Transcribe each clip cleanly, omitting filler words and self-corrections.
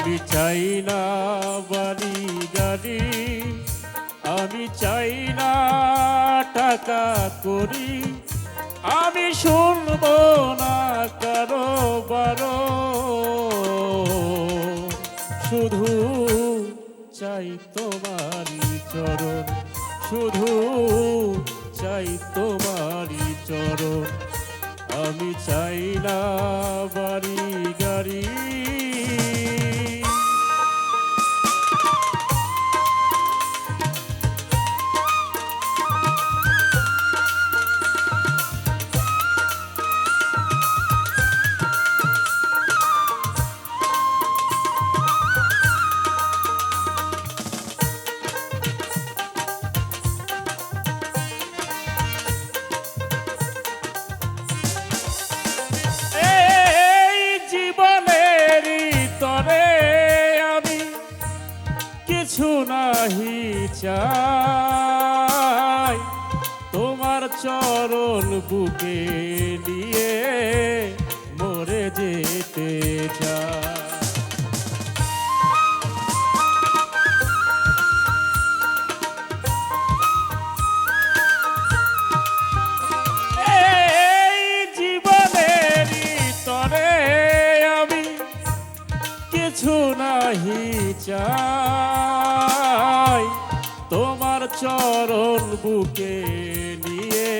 আমি চাই না বাড়ি গাড়ি, আমি চাই না টাকা করি, আমি শুনবো না কারো বারণ। শুধু চাই তোমারই চরণ, শুধু চাই তোমারই চরণ। আমি চাই না বাড়ি গাড়ি। কিছু নাহি চাই, তোমার চরণ বুকে নিয়ে মরে যেতে চাই। এই জীবনের তরে আমি কিছু নাহি চাই, তোমার চরণ বুকে নিয়ে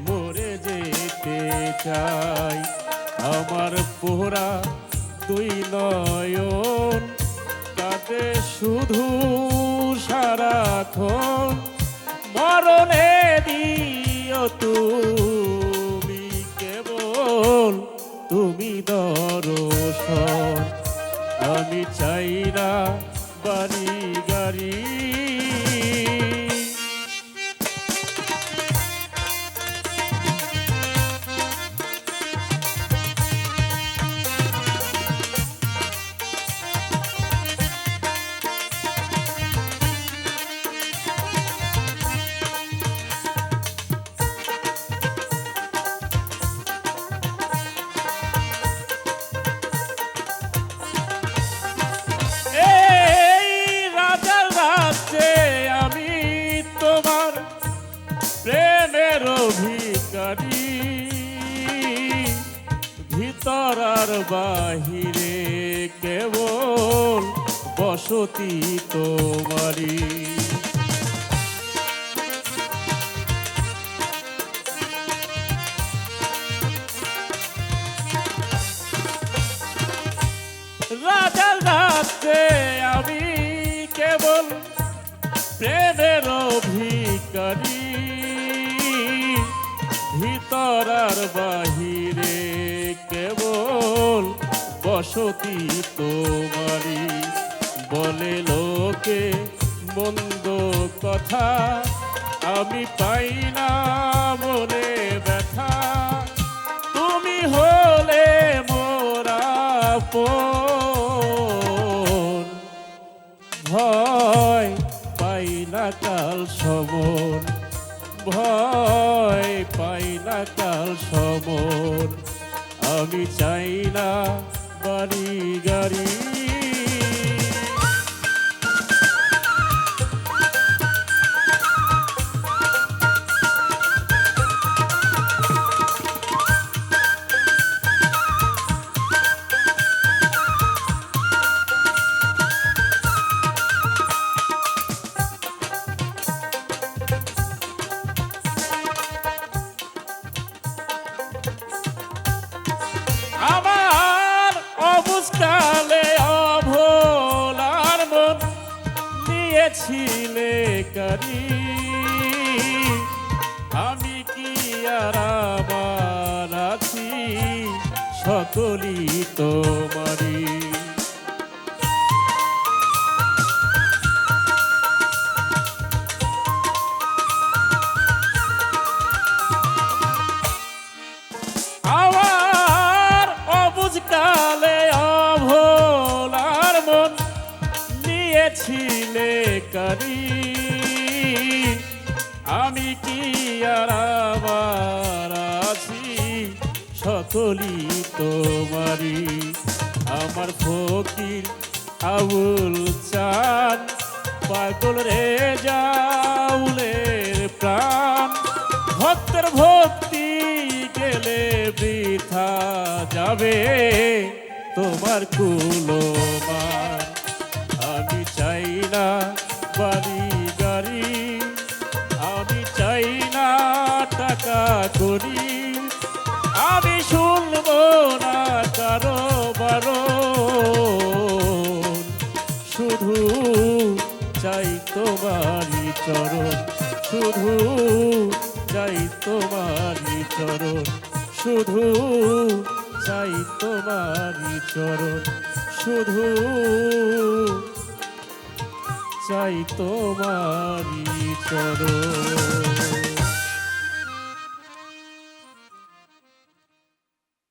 মরে যেতে চাই। আমার পোড়া দুই নয়ন কাঁদে শুধু সারাক্ষণ, মরণে দিও তুমি কেবল তুমি দর্শন। আমি চাই না বাড়ি গাড়ি। প্রেমের ভিখারি, ভিতর আর বাহিরে কেবল বসতি তোমারি। রাজার রাতে আমি কেবল প্রেমের ভিখারি, ভিতর আর বাহিরে কেবল বসতি তোমারি। বলে লোকে মন্দ কথা, আমি পাই না মনে ব্যথা, তুমি হলে মোর আপন। ভয় পাই না কাল সমর, ভয় পাই না কাল সমর। আমি চাই না বাড়ি গাড়ি। আমার অবুঝকালে অভোলার মন নিয়েছিলে কারি, আমি কি আর আমার আছি সকলই তোমারি। কালে অভোলার মন নিয়েছিলে কারি, আমি কি আর আবার আছি সকলই তোমারি। আমার ফকির আউল চান পাগল রে জাউলের প্রাণ ভক্তের ভক্তি গেলে বৃথা যাবে তোমার কুলমান আমি চাই না বাড়ি গাড়ি আমি চাই না টাকা করি আমি শুনবো না কারো বারণ শুধু চাই তোমারই চরণ শুধু চাই তোমারই চরণ শুধু চাই তোমারই চরণ শুধু চাই তোমারই চরণ